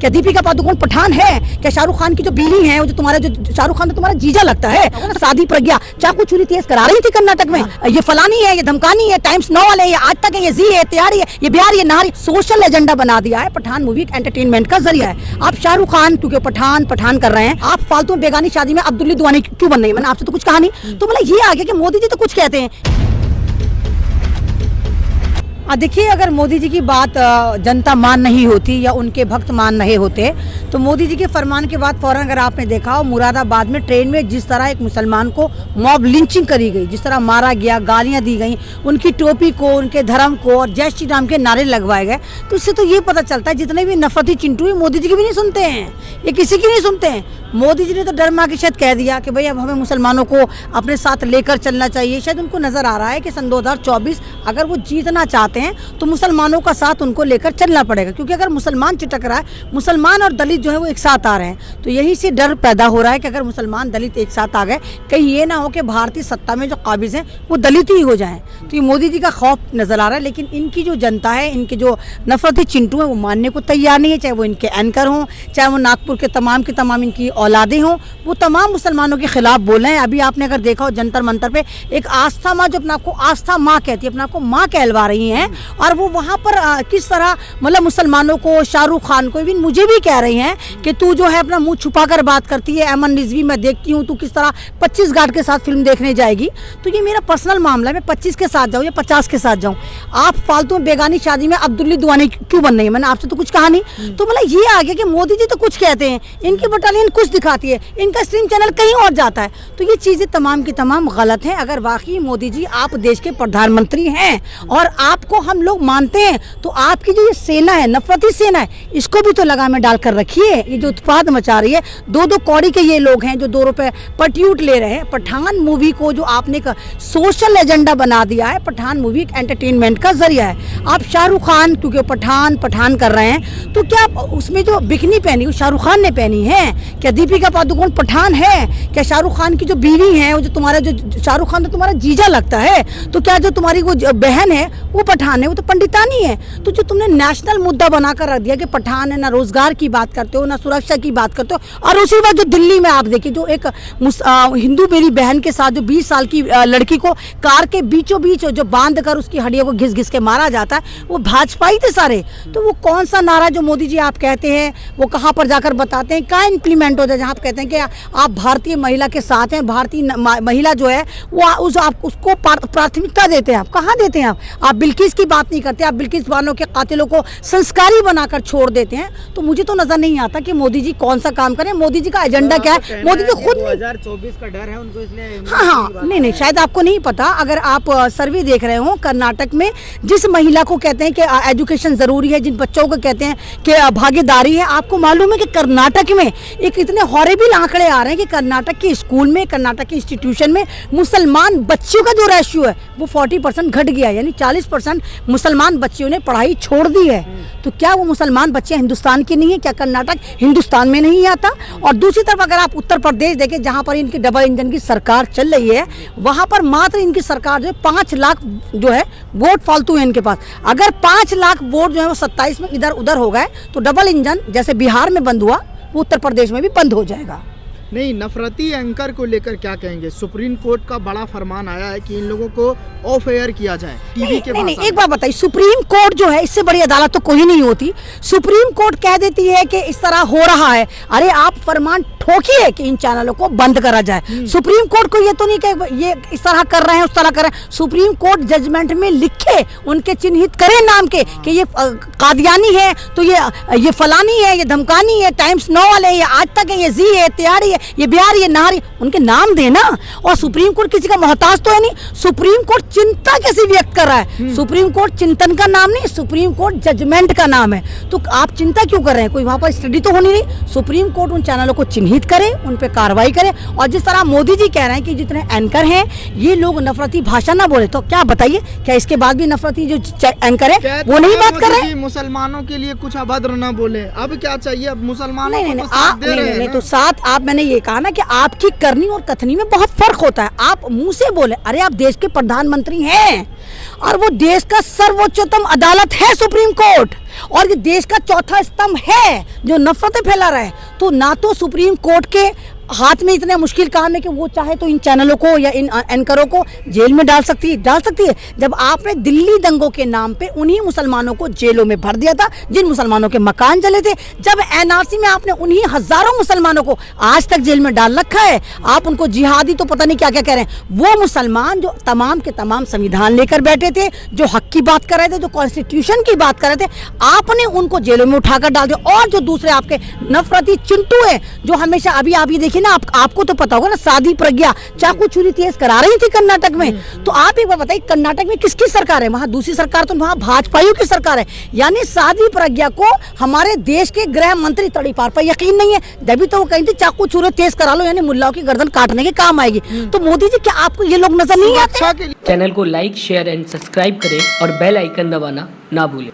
क्या दीपिका पादुकोण पठान है? क्या शाहरुख खान की जो बीवी है, वो जो तुम्हारा जो शाहरुख खान तो तुम्हारा जीजा लगता है? शादी प्रज्ञा चाकू छुरी तेज करा रही थी कर्नाटक में। ये फलानी है, ये धमकानी है, टाइम्स 9 वाले, ये आज तक है, ये जी है, तैयारी है, ये बिहार, ये नारी। सोशल एजेंडा बना दिया है। पठान मूवी एंटरटेनमेंट का जरिया है। आप शाहरुख खान क्योंकि पठान कर रहे हैं, आप फालतू में बेगानी शादी में अब्दुल्ली दुआनी क्यों बन रही है? मैंने आपसे तो कुछ कहा नहीं। तो मतलब ये आ गया कि मोदी जी तो कुछ कहते हैं। देखिए, अगर मोदी जी की बात जनता मान नहीं होती या उनके भक्त मान नहीं होते तो मोदी जी के फरमान के बाद फौरन अगर आपने देखा हो मुरादाबाद में ट्रेन में जिस तरह एक मुसलमान को मॉब लिंचिंग करी गई, जिस तरह मारा गया, गालियां दी गई, उनकी टोपी को, उनके धर्म को और जय श्री राम के नारे लगवाए गए, तो इससे तो ये पता चलता है जितने भी नफरती चिंटू है मोदी जी की भी नहीं सुनते हैं, ये किसी की नहीं सुनते हैं। मोदी जी ने तो डर मार के शायद कह दिया कि भाई अब हमें मुसलमानों को अपने साथ लेकर चलना चाहिए। शायद उनको नजर आ रहा है कि सन 2024 अगर वो जीतना चाहते हैं तो मुसलमानों का साथ उनको लेकर चलना पड़ेगा, क्योंकि अगर मुसलमान चिटक रहा है, मुसलमान और दलित जो है वो एक साथ आ रहे हैं, तो यही से डर पैदा हो रहा है कि अगर मुसलमान दलित एक साथ आ गए, कहीं ये ना हो कि भारतीय सत्ता में जो काबिज हैं वो दलित ही हो जाएं। तो ये मोदी जी का खौफ नजर आ रहा है। लेकिन इनकी जो जनता है, इनके जो नफरती चिंटू हैं वो मानने को तैयार नहीं है। चाहे वो इनके एंकर हों, चाहे वो नागपुर के तमाम इनकी औलादे हों, वो तमाम मुसलमानों के खिलाफ बोल रहे हैं। अभी आपने अगर देखा हो जंतर मंतर पे एक आस्था माँ जो अपने आपको आस्था माँ कहती है, अपने आपको माँ कहलवा रही हैं, और वो वहाँ पर किस तरह मतलब मुसलमानों को, शाहरुख खान को, इवन मुझे भी कह रही हैं कि तू जो है अपना मुंह छुपा कर बात करती है। अमन रिजवी मैं देखती हूँ, तू किस तरह 25 गार्ड के साथ फिल्म देखने जाएगी। तो ये मेरा पर्सनल मामला है, मैं 25 के साथ जाऊँ या 50 के साथ जाऊँ। आप फालतू में बेगानी शादी में अब्दुल्ली दुआनी क्यों बन रही है? मैंने आपसे तो कुछ कहा नहीं। तो मतलब ये आ गया कि मोदी जी तो कुछ कहते हैं, इनकी बटालियन कुछ दिखाती है, इनका स्ट्रीम चैनल कहीं और जाता है। तो ये चीज़ें तमाम की तमाम गलत हैं। अगर वाकई मोदी जी आप देश के प्रधानमंत्री हैं और आपको हम लोग मानते हैं, तो आपकी जो ये सेना है, नफरती सेना है, इसको भी तो लगाम में डालकर रखिए। ये जो उत्पाद मचा रही है, 2-2 कौड़ी के ये लोग हैं जो 2 रुपए पट्यूट ले रहे हैं। पठान मूवी को जो आपने एक सोशल एजेंडा बना दिया है, पठान मूवी एक एंटरटेनमेंट का जरिया है। आप शाहरुख खान क्योंकि पठान कर रहे हैं, तो क्या उसमें जो बिकनी पहनी वो शाहरुख खान ने पहनी है? क्या दीपिका पादुकोण पठान है? क्या शाहरुख खान की जो बीवी है, वो जो तुम्हारा जो शाहरुख खान तो तुम्हारा जीजा लगता है? तो क्या जो तुम्हारी वो बहन है वो पठान है? वो तो पंडितानी है। तो जो तुमने नेशनल मुद्दा बनाकर रख दिया कि पठान है, ना रोजगार की बात करते हो, ना सुरक्षा की बात करते हो, और उसी बात जो दिल्ली में आप देखिए जो एक हिंदू मेरी बहन के साथ जो 20 साल की लड़की को कार के बीचों बीच जो बांध कर उसकी हड्डियों को घिस के मारा जाता है, वो भाजपाई थे सारे। तो वो कौन सा नारा जो मोदी जी आप कहते हैं वो कहाँ पर जाकर बताते हैं, कहाँ इम्प्लीमेंट होता है? जहाँ आप कहते हैं कि आप भारतीय महिला के साथ हैं, भारतीय महिला जो है वो आप उसको प्राथमिकता देते हैं। आप कहाँ देते हैं? आप बिल्किस की बात नहीं करते, आप बिल्किस बानो के कातिलों को संस्कारी बनाकर छोड़ देते हैं। तो मुझे तो नजर नहीं आता कि मोदी जी कौन सा काम करें, मोदी जी का एजेंडा क्या है। मोदी जी खुद 2024 का डर है उनको, इसलिए हाँ नहीं शायद आपको नहीं पता। अगर आप सर्वे देख रहे हो कर्नाटक में, जिस महिला को कहते हैं कि एजुकेशन जरूरी है, जिन बच्चों को कहते हैं कि भागीदारी है, आपको मालूम है कि कर्नाटक में एक इतने हॉरिबल आंकड़े आ रहे हैं कि कर्नाटक के स्कूल में, कर्नाटक के इंस्टीट्यूशन में मुसलमान बच्चियों का जो रेशियो है वो 40% घट गया, यानी 40% मुसलमान बच्चियों ने पढ़ाई छोड़ दी है। तो क्या वो मुसलमान बच्चे हिंदुस्तान के नहीं है? क्या कर्नाटक हिंदुस्तान में नहीं आता? और दूसरी तरफ अगर आप उत्तर प्रदेश देखें, जहां पर इनकी डबल इंजन की सरकार चल रही है, वहां पर मात्र इनकी सरकार जो है 5 लाख जो है वोट फालतू है इनके पास। अगर 5 लाख वोट जो है वो 27 में इधर उधर हो गए तो डबल इंजन जैसे बिहार में बंद हुआ वो उत्तर प्रदेश में भी बंद हो जाएगा। नहीं, नफरती एंकर को लेकर क्या कहेंगे? सुप्रीम कोर्ट का बड़ा फरमान आया है कि इन लोगों को ऑफ एयर किया जाए टीवी के। नहीं, एक बात बताइए, सुप्रीम कोर्ट जो है इससे बड़ी अदालत तो कोई नहीं होती। सुप्रीम कोर्ट कह देती है कि इस तरह हो रहा है, अरे आप फरमान ठोकिए कि इन चैनलों को बंद करा जाए। सुप्रीम कोर्ट को ये तो नहीं कि ये इस तरह कर रहे हैं, उस तरह कर रहे हैं। सुप्रीम कोर्ट जजमेंट में लिखे, उनके चिन्हित करे नाम के कि ये कादियानी है, तो ये फलानी है, ये धमकानी है, टाइम्स 9 वाले, ये आज तक है, ये जी है, तैयारी है, ये बिहार, ये नारी, उनके नाम देना। और सुप्रीम कोर्ट किसी का मोहताज तो है नहीं। सुप्रीम कोर्ट चिंता कैसी व्यक्त कर रहा है? सुप्रीम कोर्ट चिंतन का नाम नहीं, सुप्रीम कोर्ट जजमेंट का नाम है। तो आप चिंता क्यों कर रहे हैं? कोई वहां पर स्टडी तो होनी नहीं। सुप्रीम कोर्ट उन चैनलों को चिन्हित करे, उन पे कार्रवाई करे। और जिस तरह मोदी जी कह रहे हैं कि जितने एंकर हैं ये लोग नफरती भाषा ना बोले, तो क्या बताइए, क्या इसके बाद भी नफरती जो एंकर है वो नहीं बात कर रहे हैं? मुसलमानों के लिए कुछ अभद्र ना बोले, अब क्या चाहिए? अब मुसलमानों नहीं तो साथ आप, मैंने ये कहा ना कि आपकी करनी और कथनी में बहुत फर्क होता है। आप मुंह से बोले, अरे आप देश के प्रधानमंत्री हैं और वो देश का सर्वोच्चतम अदालत है सुप्रीम कोर्ट। और ये देश का चौथा स्तंभ है जो नफरतें फैला रहा है। तो ना तो सुप्रीम कोर्ट के हाथ में इतना मुश्किल काम है कि वो चाहे तो इन चैनलों को या इन एंकरों को जेल में डाल सकती है। जब आपने दिल्ली दंगों के नाम पे उन्हीं मुसलमानों को जेलों में भर दिया था जिन मुसलमानों के मकान जले थे, जब एनआरसी में आपने उन्हीं हजारों मुसलमानों को आज तक जेल में डाल रखा है, आप उनको जिहादी तो पता नहीं क्या क्या कह रहे हैं। वो मुसलमान जो तमाम के तमाम संविधान लेकर बैठे थे, जो हक की बात कर रहे थे, जो कॉन्स्टिट्यूशन की बात कर रहे थे, आपने उनको जेलों में उठाकर डाल दिया। और जो दूसरे आपके नफरती चिंटू है जो हमेशा अभी देखिए ना, आपको तो पता होगा ना, साधी प्रज्ञा चाकू छुरी तेज करा रही थी कर्नाटक में। तो आप एक बार बताइए, कर्नाटक में किसकी सरकार है? वहां दूसरी सरकार तो वहां भाजपाइयों की सरकार है। यानी साधी प्रज्ञा को हमारे देश के गृह मंत्री तड़ीपार पर यकीन नहीं है, जब तो वो कहीं थी चाकू छुरी तेज करा लो, यानी मुल्लाओं की गर्दन काटने के काम आएगी। तो मोदी जी, क्या आपको ये लोग नजर नहीं आते? चैनल को लाइक, शेयर एंड सब्सक्राइब करें और बेल आइकन दबाना ना भूलें।